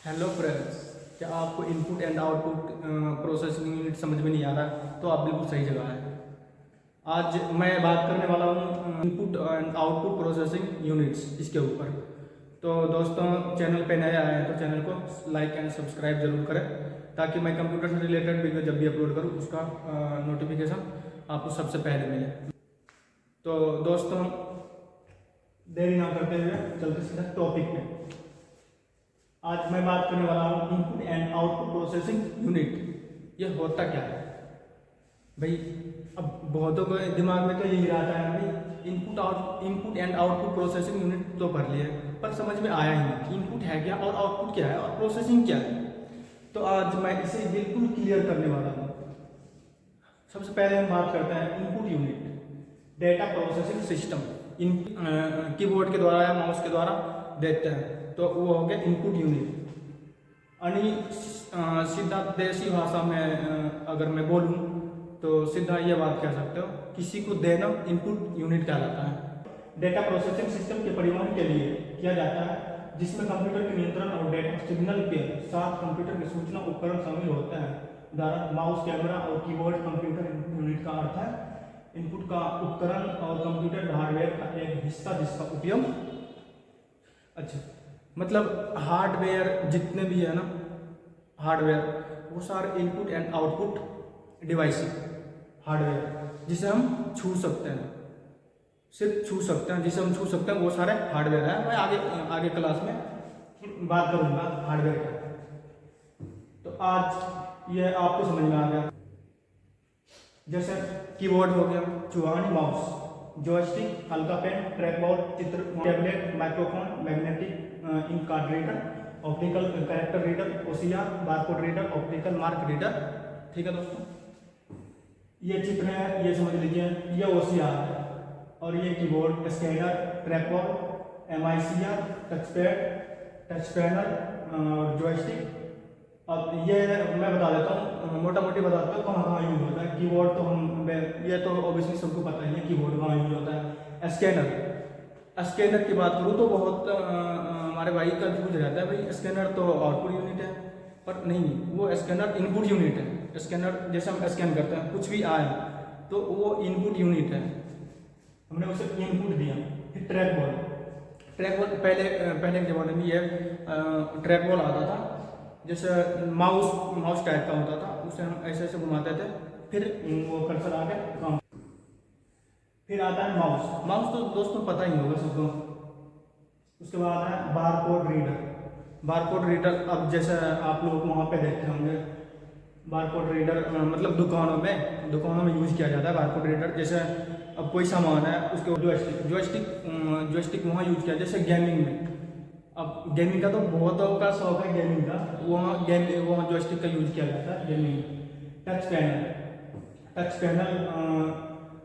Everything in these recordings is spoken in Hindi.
हेलो फ्रेंड्स, क्या आपको input and output processing unit समझ में नहीं आ रहा? तो आप बिल्कुल सही जगह है। आज मैं बात करने वाला हूँ input and output processing units इसके ऊपर। तो दोस्तों, चैनल पे नए आए हैं तो चैनल को लाइक एंड सब्सक्राइब जरूर करें, ताकि मैं कंप्यूटर से रिलेटेड वीडियो जब भी अपलोड करूँ उसका नोटिफिकेशन आपको सबसे पहले मिले। तो दोस्तों, देरी ना करते हुए चलते सीधा टॉपिक पे। आज मैं बात करने वाला हूँ input and output processing unit. ये होता क्या है भाई? अब बहुतों के दिमाग में तो यही रहता है भाई, input and output processing unit तो पढ़ लिए, पर समझ में आया ही नहीं कि इनपुट है क्या और आउटपुट क्या है और प्रोसेसिंग क्या है। तो आज मैं इसे बिल्कुल क्लियर करने वाला हूँ। सबसे पहले हम बात करते हैं input unit, data processing system. Keyboard के द्वारा या माउस के द्वारा देखते हैं तो वो हो गया इनपुट यूनिट। यानी सीधा देसी भाषा में अगर मैं बोलूँ तो सीधा ये बात कह सकते हो, किसी को देना इनपुट यूनिट कहलाता है। डेटा प्रोसेसिंग सिस्टम के परिवहन के लिए किया जाता है, जिसमें कंप्यूटर के नियंत्रण और डेटा सिग्नल के साथ कंप्यूटर के सूचना उपकरण शामिल होते हैं। उदाहरण माउस, कैमरा और कीबोर्ड कंप्यूटर यूनिट का अर्थ है इनपुट का उपकरण और कंप्यूटर हार्डवेयर का एक हिस्सा जिसका उपयोग मतलब हार्डवेयर जितने भी है ना, हार्डवेयर वो सारे input and output device hardware जिसे हम छू सकते हैं, सिर्फ छू सकते हैं, जिसे हम छू सकते हैं वो सारे हार्डवेयर है। मैं आगे क्लास में बात करूंगा हार्डवेयर का। तो आज ये आपको समझ में आ गया। जैसे कीबोर्ड हो गया, चुहानी माउस, जॉयस्टिक, हल्का पेन, ट्रैक बॉल, चित्र, tablet, microphone, magnetic ink card reader, optical character reader, OCR, barcode reader, optical mark reader. ठीक है दोस्तों, ये चित्र है, ये समझ लीजिए, ये ओसीआर है। और ये keyboard, scanner, track ball, MICR, touchpad, touch panel, joystick. अब ये मैं बता देता हूँ, मोटा मोटी बताता हूँ कहाँ कहाँ यूज होता है कीबोर्ड। तो हम ये तो ऑब्वियसली सबको पता ही है कीबोर्ड कहाँ यूज होता है। स्कैनर की बात करूँ तो बहुत हमारे भाई कंफ्यूज रहता है, भाई स्कैनर तो आउटपुट यूनिट है, पर नहीं, वो स्कैनर इनपुट यूनिट है। स्कैनर जैसे हम स्कैन करते हैं कुछ भी आए तो वो इनपुट यूनिट है, हमने उसे इनपुट दिया। फिर ट्रैक बॉल पहले के ज़माने में ये ट्रैक बॉल आता था, जैसे माउस टाइप का होता था, उसे हम ऐसे ऐसे घुमाते थे, फिर वो कर्सर आ गया काम। फिर आता है माउस तो दोस्तों पता ही होगा सबको। उसके बाद है बारकोड रीडर। अब जैसे आप लोग वहाँ पे देखते होंगे बारकोड रीडर, मतलब दुकानों में यूज किया जाता है बारकोड रीडर। जैसे अब कोई सामान है उसके जॉयस्टिक वहाँ यूज किया, जैसे गेमिंग में। अब गेमिंग का तो बहुतों का शौक है, गेमिंग का वहाँ जॉयस्टिक का यूज किया जाता है गेमिंग में। टच पैनल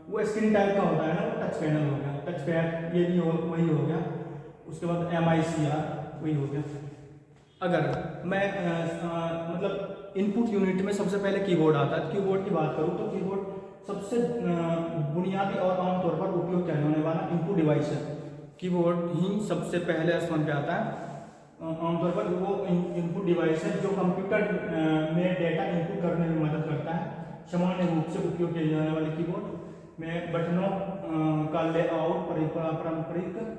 वो स्क्रीन टाइप का होता है ना, वो टच पैनल हो गया। टच पैड ये भी वही हो गया। उसके बाद एमआईसीआर वही हो गया। अगर मैं मतलब इनपुट यूनिट में सबसे पहले कीबोर्ड आता है। कीबोर्ड की बात करूँ तो कीबोर्ड सबसे बुनियादी और आमतौर पर उपयोग किया जाने वाला इनपुट डिवाइस है। कीबोर्ड ही सबसे पहले स्थान पे आता है। आमतौर पर वो इनपुट डिवाइस है जो कंप्यूटर में डेटा इनपुट करने में मदद करता है। सामान्य रूप से उपयोग किए जाने वाले कीबोर्ड में बटनों का लेआउट पारंपरिक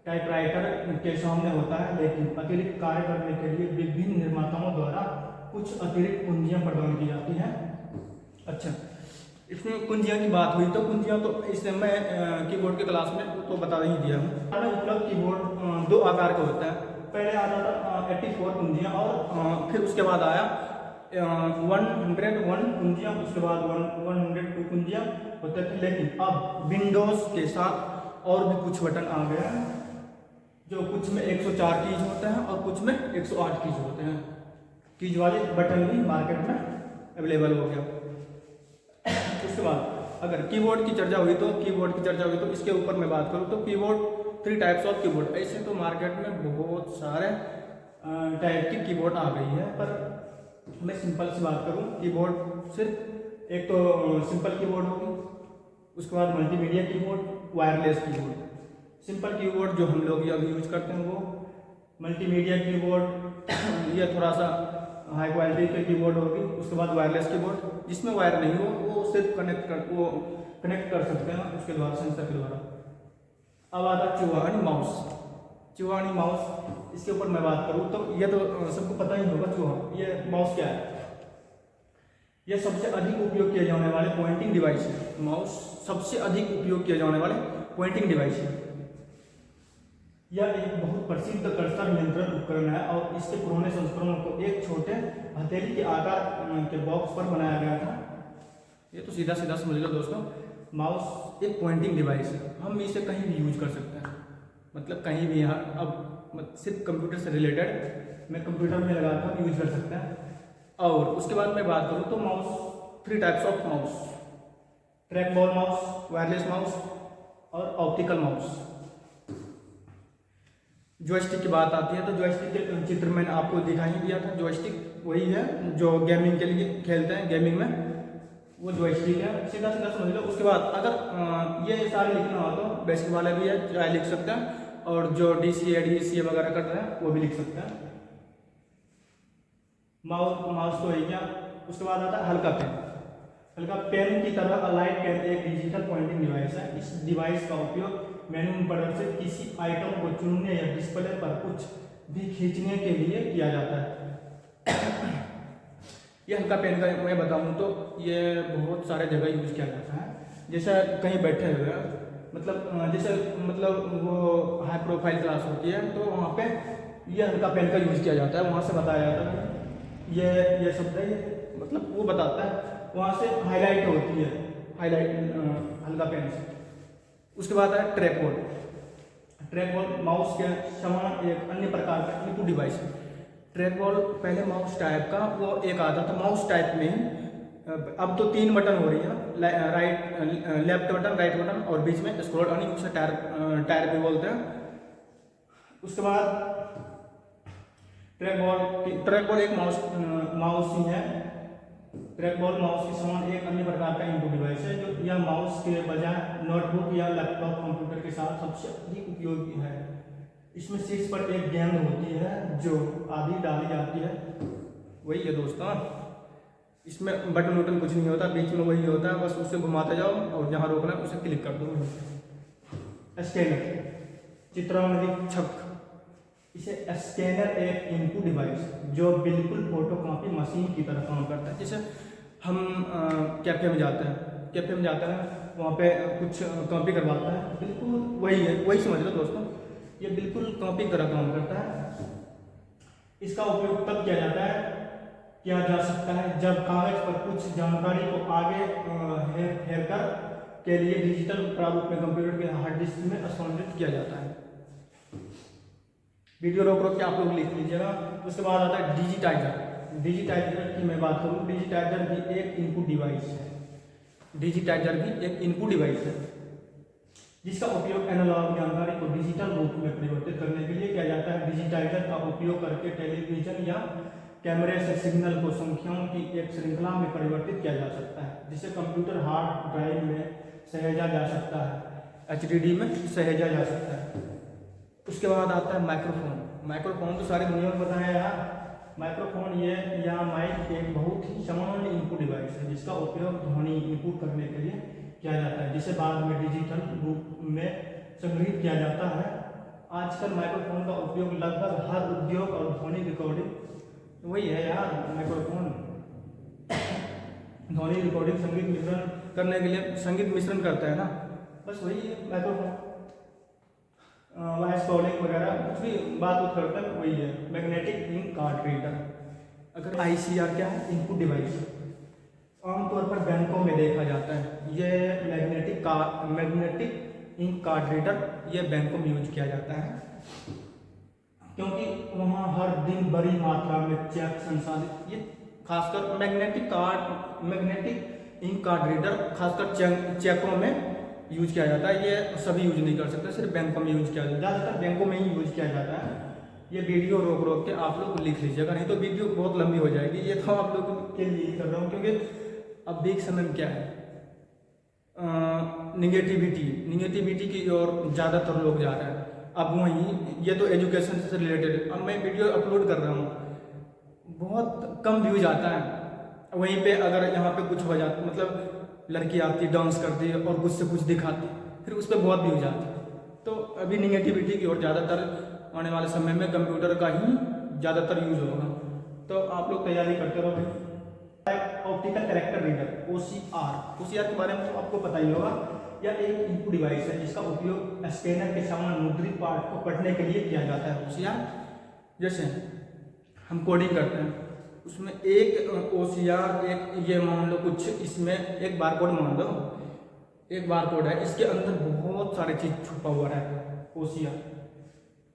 टाइपराइटर के सामने होता है, लेकिन अतिरिक्त कार्य करने के लिए विभिन्न निर्माताओं द्वारा कुछ अतिरिक्त कुंजियां प्रदान की जाती हैं। अच्छा, इसमें कुंजियां की बात हुई तो कुंजियां तो इससे मैं कीबोर्ड के क्लास में तो बता ही दिया हूँ। उपलब्ध कीबोर्ड दो आकार के होता है। पहले आता था 84 कुंजियां और फिर उसके बाद आया 101 कुंजियां, उसके बाद 102 कुंजियां होते थे। लेकिन अब विंडोज के साथ और भी कुछ बटन आ गया है, जो कुछ में 104 कीज होते हैं और कुछ में 108 कीज होते हैं। कीज वाले बटन भी मार्केट में अवेलेबल हो गया। उसके बाद अगर कीबोर्ड की चर्चा हुई तो इसके ऊपर मैं बात करूँ तो कीबोर्ड 3 टाइप्स ऑफ कीबोर्ड। ऐसे तो मार्केट में बहुत सारे टाइप की कीबोर्ड आ गई है, पर मैं सिंपल सी बात करूँ, कीबोर्ड सिर्फ एक तो सिंपल कीबोर्ड होगी, उसके बाद multimedia keyboard, wireless keyboard. Simple keyboard जो हम लोग अभी यूज करते हैं वो मल्टीमीडिया कीबोर्ड ये थोड़ा सा हाई क्वालिटी के कीबोर्ड होगी। उसके बाद वायरलेस कीबोर्ड जिसमें वायर नहीं हो, वो सिर्फ कनेक्ट कर सकते हैं उसके द्वारा, सेंसर के द्वारा। अब आता है चूहानी माउस। चूहानी माउस, इसके ऊपर मैं बात करूँ तो ये तो सबको पता ही होगा चूहा। ये माउस क्या है? यह सबसे अधिक उपयोग किए जाने वाले पॉइंटिंग डिवाइस है। माउस सबसे अधिक उपयोग किए जाने वाले पॉइंटिंग डिवाइस है। यह एक बहुत प्रसिद्ध कर्सर नियंत्रण उपकरण है और इसके पुराने संस्करणों को एक छोटे हथेली के आकार के बॉक्स पर बनाया गया था। ये तो सीधा सीधा समझ लो दोस्तों, माउस एक पॉइंटिंग डिवाइस है। हम इसे कहीं भी यूज कर सकते हैं, मतलब कहीं भी। यहाँ अब सिर्फ कंप्यूटर से रिलेटेड मैं कंप्यूटर में लगा कर यूज कर सकते हैं। और उसके बाद मैं बात करूँ तो mouse 3 types of mouse: track ball mouse, wireless mouse और ऑप्टिकल माउस। जॉयस्टिक की बात आती है तो जॉयस्टिक के चित्र मैंने आपको दिखाई दिया था। जॉयस्टिक वही है जो गेमिंग के लिए खेलते हैं, गेमिंग में वो जॉयस्टिक है, सीधा सीधा समझ लो। उसके बाद अगर ये सारे लिखना हो तो बेसिक वाला भी है, चाहे लिख सकते हैं, और जो DCA DCA वगैरह कर रहे हैं वो भी लिख सकते हैं। माउस तो है क्या। उसके बाद आता है हल्का पेन। हल्का पेन की तरह अलाइट पेन एक डिजिटल पॉइंटिंग डिवाइस है। इस डिवाइस का उपयोग मेनू में प्रदर्शित किसी आइटम को चुनने या डिस्प्ले पर कुछ भी खींचने के लिए किया जाता है। ये हल्का पेन का मैं बताऊं तो ये बहुत सारे जगह यूज किया जाता है। जैसे कहीं बैठे हुए हैं, मतलब वो हाई प्रोफाइल क्लास होती है तो वहाँ पे ये हल्का पेन का यूज किया जाता है। वहाँ से बताया जाता है ये शब्द है, ये मतलब वो बताता है, वहाँ से हाईलाइट होती है, हाईलाइट हल्का पेन से। उसके बाद है track ball. Track ball mouse के समान एक अन्य प्रकार का इनपुट डिवाइस है। ट्रैक बॉल पहले माउस टाइप का वो एक आता था, माउस टाइप में ही। अब तो 3 बटन हो रही है, लेफ्ट बटन, राइट बटन और बीच में स्क्रॉल अर्निंग, उसे टायर भी बोलते हैं। उसके बाद ट्रैक बॉल एक माउस ही है। ट्रैक बॉल माउस के समान एक अन्य प्रकार का इनपुट डिवाइस है जो यह माउस के बजाय नोटबुक या लैपटॉप कंप्यूटर के साथ सबसे अधिक उपयोगी है। इसमें शीर्ष पर एक गेंद होती है जो आधी डाली जाती है, वही है दोस्तों। इसमें बटन वटन कुछ नहीं होता, बीच में वही होता है, बस उसे घुमाते जाओ और जहाँ रोकना है उसे क्लिक कर दो। स्कैनर, चित्रांकित। इसे स्कैनर एक इनपुट डिवाइस जो बिल्कुल फोटोकॉपी मशीन की तरह काम करता है। जैसे हम कैफे में जाते हैं, वहाँ पे कुछ कॉपी करवाता है, बिल्कुल वही है, वही समझ लो दोस्तों। ये बिल्कुल कॉपी की तरह काम करता है। इसका उपयोग तब किया जा सकता है जब कागज पर कुछ जानकारी को आगे हेरकर के लिए डिजिटल प्रारूप में कंप्यूटर के हार्ड डिस्क में स्थानांतरित किया जाता है। वीडियो रोक के आप लोग लिख लीजिएगा। उसके बाद आता है डिजिटाइजर। डिजिटाइजर की मैं बात करूँ, डिजिटाइजर भी एक इनपुट डिवाइस है। डिजिटाइजर भी एक इनपुट डिवाइस है जिसका उपयोग एनालॉग जानकारी को डिजिटल रूप में परिवर्तित करने के लिए किया जाता है। डिजिटाइजर का उपयोग करके टेलीविजन या कैमरे से सिग्नल को संख्याओं की एक श्रृंखला में परिवर्तित किया जा सकता है, जिसे कंप्यूटर हार्ड ड्राइव में सहेजा जा सकता है, HDD में सहेजा जा सकता है। उसके बाद आता है माइक्रोफोन। माइक्रोफोन तो सारी दुनिया में पता है यार। माइक्रोफोन या माइक एक बहुत ही सामान्य इनपुट डिवाइस है जिसका उपयोग ध्वनि इनपुट करने के लिए किया जाता है, जिसे बाद में डिजिटल रूप में संग्रहित किया जाता है। आजकल माइक्रोफोन का उपयोग लगभग हर उद्योग और ध्वनि रिकॉर्डिंग, वही है यार माइक्रोफोन, ध्वनि रिकॉर्डिंग, संगीत मिश्रण करने के लिए संगीत मिश्रण करता है ना, बस वही है माइक्रोफोन। वॉइस कॉलिंग वगैरह कुछ भी बात करता है वही है। Magnetic ink card reader. अगर ICR क्या है? Input device. आमतौर पर बैंकों में देखा जाता है ये मैग्नेटिक इंक कार्ड रीडर, ये बैंकों में यूज किया जाता है क्योंकि वहाँ हर दिन बड़ी मात्रा में चेक संसाधित, ये खासकर मैग्नेटिक इंक कार्ड रीडर खासकर चेकों में यूज किया जाता है। ये सभी यूज नहीं कर सकते, सिर्फ बैंकों में यूज किया जाता है, ज़्यादातर बैंकों में ही यूज किया जाता है। ये वीडियो रोक के आप लोग लिख लीजिएगा, नहीं तो वीडियो बहुत लंबी हो जाएगी। ये तो आप लोगों के लिए ही कर रहा हूँ क्योंकि अब भी समय में क्या है, निगेटिविटी की ओर ज़्यादातर लोग जा रहे हैं। अब वहीं ये तो एजुकेशन से रिलेटेड, अब मैं वीडियो अपलोड कर रहा हूँ बहुत कम व्यूज आता है। वहीं पे अगर यहाँ पे कुछ हो जाता, मतलब लड़की आती डांस करती है और कुछ से कुछ दिखाती, फिर उस पर बहुत व्यूज आते हैं। तो अभी निगेटिविटी की ओर ज़्यादातर आने वाले समय में कंप्यूटर का ही ज़्यादातर यूज होगा। तो आप लोग तैयारी करते रहो भाई। ऑप्टिकल कैरेक्टर रीडर OCR के बारे में तो आपको पता ही होगा। यह एक इनपुट डिवाइस है जिसका उपयोग स्कैनर के समान मुद्रित पार्ट को पढ़ने के लिए किया जाता है। OCR जैसे हम कोडिंग करते हैं, उसमें एक OCR एक ये मान लो कुछ, इसमें एक बारकोड मान लो, एक बारकोड है, इसके अंदर बहुत सारी चीज छुपा हुआ रहता है। OCR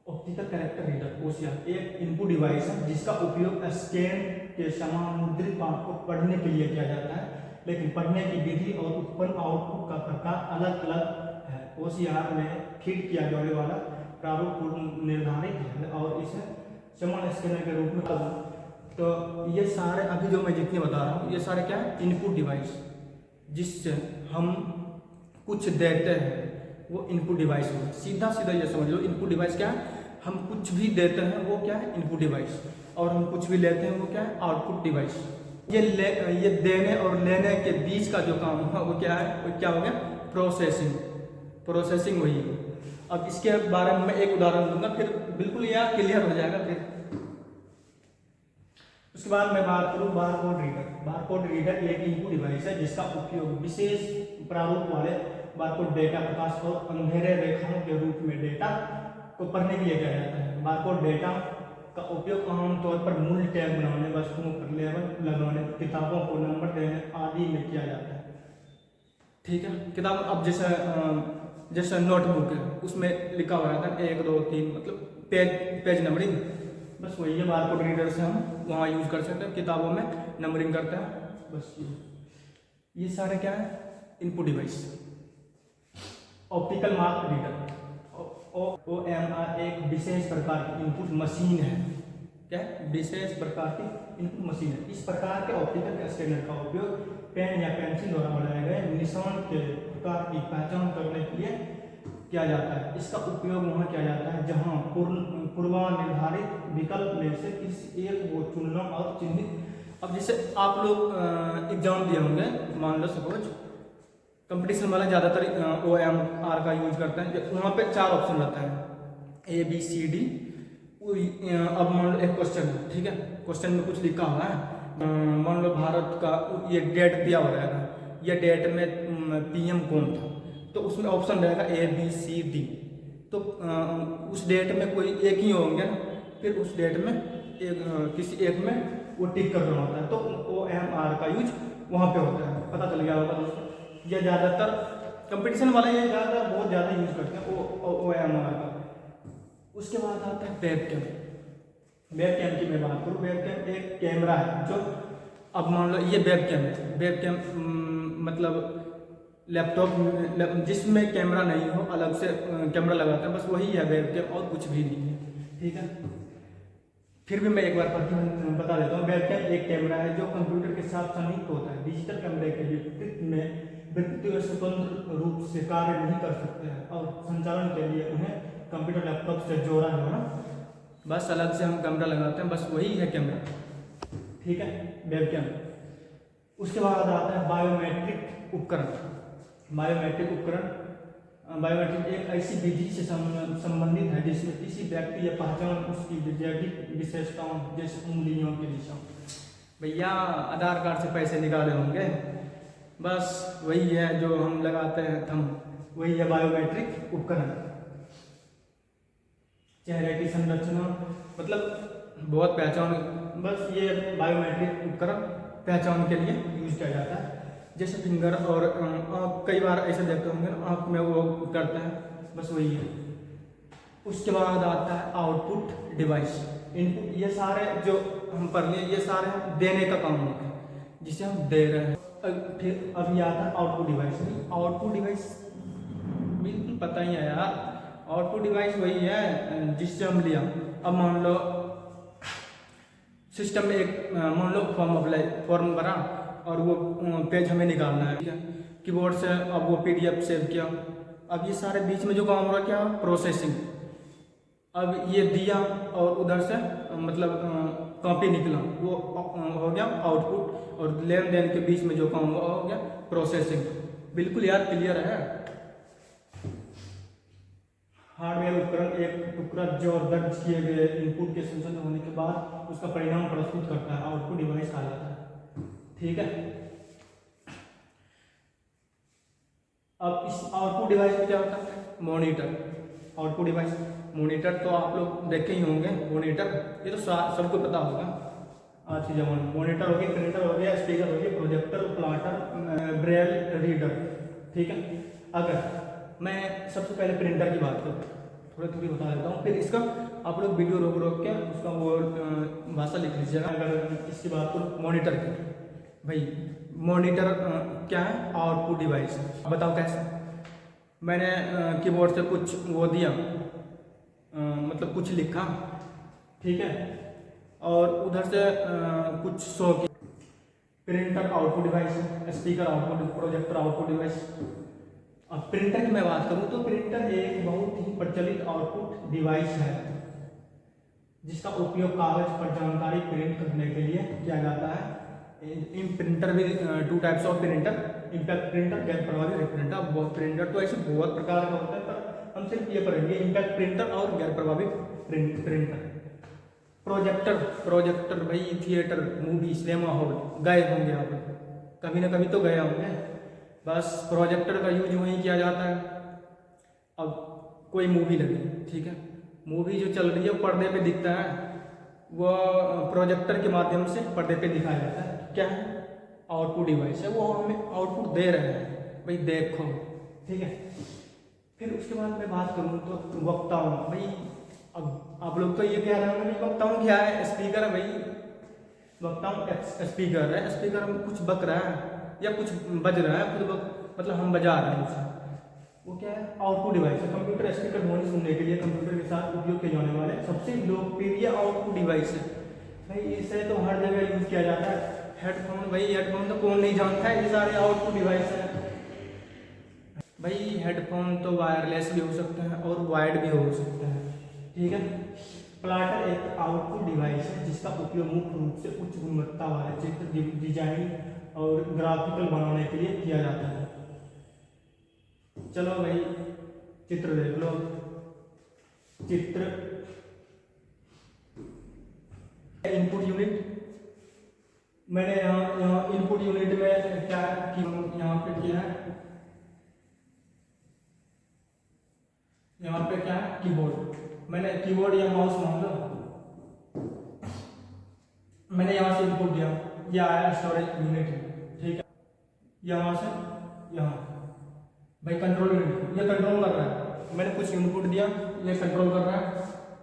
optical character reader OCR एक इनपुट डिवाइस है जिसका उपयोग स्कैन के समान मुद्रित पाठ को पढ़ने के लिए किया जाता है, लेकिन पढ़ने की विधि और उत्पन्न आउटपुट का प्रकार अलग अलग है। OCR में फीड किया जाने वाला प्रारूप पूर्व निर्धारित है और इसे समान स्कैनर के रूप में। तो ये सारे अभी जो मैं जितने बता रहा हूँ ये सारे क्या है, इनपुट डिवाइस, जिससे हम कुछ देते हैं वो इनपुट डिवाइस हो। सीधा सीधा ये समझ लो, इनपुट डिवाइस क्या है, हम कुछ भी देते हैं वो क्या है, इनपुट डिवाइस, और हम कुछ भी लेते हैं वो क्या है, आउटपुट डिवाइस। ये देने और लेने के बीच का जो काम है वो क्या है, वो क्या हो गया, प्रोसेसिंग वही है। अब इसके बारे में मैं एक उदाहरण दूंगा, फिर बिल्कुल यह क्लियर हो जाएगा। फिर उसके बाद मैं बात करूँ बारकोड रीडर एक इनपुट डिवाइस है जिसका उपयोग विशेष प्रारूप वाले बारकोड डेटा प्रकाश और अंधेरे रेखाओं के रूप में डेटा को पढ़ने के लिए किया जाता है। बारकोड डेटा का उपयोग आमतौर पर मूल्य टैग बनाने, वस्तुओं पर लेबल लगाने, किताबों को नंबर देने आदि में किया जाता है। ठीक है, किताब अब जैसे नोटबुक है, उसमें लिखा हुआ रहता है 1 2 3, मतलब पेज नंबरिंग, बस वही है। बारकोड रीडर से हम वहाँ यूज कर सकते हैं, किताबों में नंबरिंग करते हैं, बस ये सारे क्या है, input device. Optical mark reader OMR एक विशेष प्रकार की इनपुट मशीन है। क्या है, विशेष प्रकार की इनपुट मशीन है। इस प्रकार के ऑप्टिकल स्कैनर का उपयोग पेन या पेंसिल द्वारा बनाए गए निशान के प्रकार की पहचान करने के लिए किया जाता है। इसका उपयोग वहाँ किया जाता है जहाँ पूर्वानिर्धारित विकल्प में से किसी एक को चुनना और चिन्हित। अब जैसे आप लोग एग्जाम दिए होंगे, मान लो सपोज कंपटीशन वाला ज़्यादातर OMR का यूज करते हैं। वहाँ पे 4 ऑप्शन रहता है ABCD। अब मान लो एक क्वेश्चन है, ठीक है, क्वेश्चन में कुछ लिखा हुआ है, मान लो भारत का ये डेट दिया हुआ रहेगा, ये डेट में PM कौन था, तो उसमें ऑप्शन रहेगा ABCD। तो उस डेट में कोई एक ही होंगे ना, फिर उस डेट में किसी एक में वो टिक करना होता है, तो OMR का यूज वहाँ पे होता है। पता चल गया होगा दोस्तों, ये ज़्यादातर कंपटीशन वाले ये ज़्यादातर बहुत ज़्यादा यूज करते हैं OMR का। उसके बाद आता है वेबकैम। वेबकैम की मैं बात करूँ, वेबकैम एक कैमरा है जो, अब मान लो ये वेबकैम है, वेबकैम मतलब लैपटॉप जिसमें कैमरा नहीं हो, अलग से कैमरा लगाते हैं, बस वही है वेबकैम और कुछ भी नहीं है। ठीक है, फिर भी मैं एक बार बता देता हूँ। वेबकैम एक कैमरा है जो कंप्यूटर के साथ संयुक्त होता है। डिजिटल कैमरे के विपरीत में व्यक्ति स्वतंत्र रूप से कार्य नहीं कर सकते हैं और संचालन के लिए उन्हें कंप्यूटर लैपटॉप से जोड़ा जाना, बस अलग से हम कैमरा लगाते हैं, बस वही है कैमरा। ठीक है, वेबकैम। उसके बाद आता है बायोमेट्रिक उपकरण। बायोमेट्रिक एक ऐसी विधि से संबंधित है जिसमें किसी व्यक्ति या पहचान उसकी जैविक विशेषताओं जैसे उंगलियों के निशान, भैया आधार कार्ड से पैसे निकाले होंगे, बस वही है जो हम लगाते हैं थंब, वही है बायोमेट्रिक उपकरण। चेहरे की संरचना, मतलब बहुत पहचान, बस ये बायोमेट्रिक उपकरण पहचान के लिए यूज किया जाता है। जैसे फिंगर और आँख, कई बार ऐसे देखते होंगे ना, आँख में वो करते हैं, बस वही है। उसके बाद आता है आउटपुट डिवाइस। इनपुट, ये सारे जो हम पढ़ लिए ये सारे देने का काम होता है, जिसे हम दे रहे हैं। फिर अभी आता है आउटपुट डिवाइस। आउटपुट डिवाइस बिल्कुल पता ही है यार, आउटपुट डिवाइस वही है जिससे हम लिया। अब मान लो सिस्टम में एक मान लो फॉर्म भरा और वो पेज हमें निकालना है, ठीक है, कीबोर्ड से अब वो PDF सेव किया। अब ये सारे बीच में जो काम हो रहा है क्या, प्रोसेसिंग। अब ये दिया और उधर से मतलब कॉपी निकला वो हो गया आउटपुट, और लेन देन के बीच में जो काम हुआ हो गया प्रोसेसिंग। बिल्कुल यार क्लियर है। हार्डवेयर उपकरण एक टुकड़ा जो दर्ज किए गए इनपुट के संशोधन होने के बाद उसका परिणाम प्रस्तुत करता है, आउटपुट डिवाइस कहा जाता है। ठीक है, अब इस आउटपुट डिवाइस में क्या होता है? मॉनिटर। आउटपुट डिवाइस मॉनिटर तो आप लोग देखे ही होंगे। मॉनिटर ये तो सबको पता होगा आज के जमाने में। मॉनिटर हो गया, प्रिंटर हो गया, स्पीकर हो गया, प्रोजेक्टर, प्लॉटर, ब्रेल रीडर। ठीक है, अगर मैं सबसे पहले प्रिंटर की बात करूँ, थोड़ी बता देता हूँ, फिर इसका आप लोग वीडियो रोक के उसका वो भाषा लिख लीजिएगा। अगर इसकी बात करूँ मॉनिटर की, भाई मॉनिटर क्या है? Output device. बताओ कैसे? मैंने कीबोर्ड से कुछ वो दिया, मतलब कुछ लिखा, ठीक है, और उधर से कुछ शो किया। Printer output device, speaker output, projector output device. अब प्रिंटर की मैं बात करूं तो प्रिंटर एक बहुत ही प्रचलित आउटपुट डिवाइस है जिसका उपयोग कागज पर जानकारी प्रिंट करने के लिए किया जाता है। इन प्रिंटर भी two types of printer, impact printer, गैर प्रभावी प्रिंटर। प्रिंटर तो ऐसे बहुत प्रकार का होता है, पर हम सिर्फ ये पढ़ेंगे इम्पैक्ट प्रिंटर और गैर प्रभावी प्रिंटर। प्रोजेक्टर भाई थिएटर, मूवी, सिनेमा हॉल गए होंगे आप, कभी ना कभी तो गए होंगे। बस प्रोजेक्टर का यूज वहीं किया जाता है। अब कोई मूवी लगी, ठीक है, मूवी जो चल रही है पर्दे पे दिखता है, वो प्रोजेक्टर के माध्यम से पर्दे पे दिखाया जाता है। क्या है? आउटपुट डिवाइस है, वो हमें आउटपुट दे रहे हैं, भाई देखो। ठीक है, फिर उसके बाद मैं बात करूँ तो वक्ताओं। भाई अब आप लोग तो ये कह रहे होंगे वक्ताओं क्या है? स्पीकर है भाई। वक्ताओं स्पीकर है, स्पीकर में कुछ बक रहा है या कुछ बज रहा है, कुछ मतलब हम बजा रहे हैं उसे, वो क्या है? आउटपुट डिवाइस है। कंप्यूटर स्पीकर ध्वनि सुनने के लिए कंप्यूटर के साथ उपयोग किए जाने वाले सबसे लोकप्रिय आउटपुट डिवाइस है भाई। इसे तो हर जगह यूज किया जाता है। हेडफोन, भाई हेडफोन तो कौन नहीं जानता है, ये सारे आउटपुट डिवाइस हैं भाई। हेडफोन तो वायरलेस भी हो सकते हैं और वायर्ड भी हो सकते हैं। ठीक है, प्लॉटर एक आउटपुट डिवाइस है जिसका उपयोग मुख्य रूप से उच्च गुणवत्ता वाले चित्र डिजाइन और ग्राफिकल बनाने के लिए किया जाता है। चलो भाई चित्र देख लो। चित्र इनपुट यूनिट, मैंने यहाँ इनपुट यूनिट में क्या यहाँ पे किया है, यहाँ पे क्या है? कीबोर्ड। मैंने कीबोर्ड या माउस मान लो, मैंने यहाँ से इनपुट दिया, यह आया स्टोरेज यूनिट, ठीक है, यहाँ से यहाँ भाई कंट्रोल यूनिट, ये कंट्रोल कर रहा है। मैंने कुछ इनपुट दिया, ये कंट्रोल कर रहा है।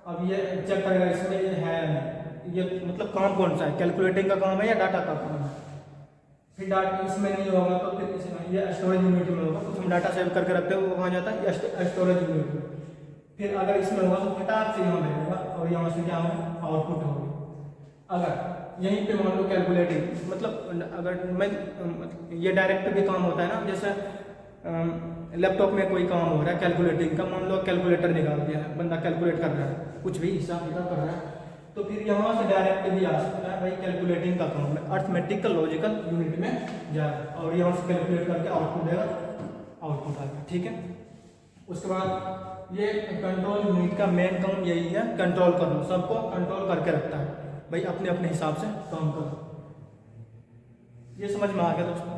अब ये चेक करेगा इसमें ये है नहीं, ये मतलब काम कौन सा है, कैलकुलेटिंग का काम है या डाटा का काम है। फिर डाटा इसमें नहीं होगा तो फिर इसमें ये स्टोरेज यूनिट में होगा। कुछ हम डाटा सेव करके रखते हैं वो कहाँ जाता है? स्टोरेज यूनिट में। फिर अगर इसमें होगा तो फटाक से यहाँ मिलेगा और यहाँ से क्या होगा? आउटपुट होगा। अगर यहीं पे मान लो कैलकुलेटिंग, मतलब अगर मैं ये डायरेक्ट भी काम होता है ना, जैसे लैपटॉप में कोई काम हो रहा है कैलकुलेटिंग का, मान लो कैलकुलेटर निकाल दिया है, बंदा कैलकुलेट कर रहा है, कुछ भी हिसाब किताब कर रहा है, तो फिर यहाँ से डायरेक्ट भी आ सकता है भाई कैलकुलेटिंग का काम है, अर्थमेटिकल लॉजिकल यूनिट में जाए और यहाँ से कैलकुलेट करके आउटपुट देगा, आउटपुट आएगा। ठीक है, उसके बाद ये कंट्रोल यूनिट का मेन काम यही है, कंट्रोल करना, सबको कंट्रोल करके रखता है भाई, अपने अपने हिसाब से काम करो। ये समझ में आ गया दोस्तों।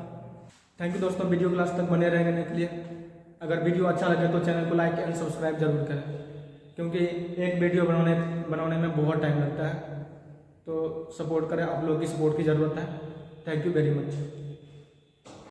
थैंक यू दोस्तों वीडियो क्लास तक बने रहने के लिए। अगर वीडियो अच्छा लगे तो चैनल को लाइक एंड सब्सक्राइब जरूर करें, क्योंकि एक वीडियो बनाने में बहुत टाइम लगता है, तो सपोर्ट करें, आप लोग की सपोर्ट की ज़रूरत है। Thank you very much.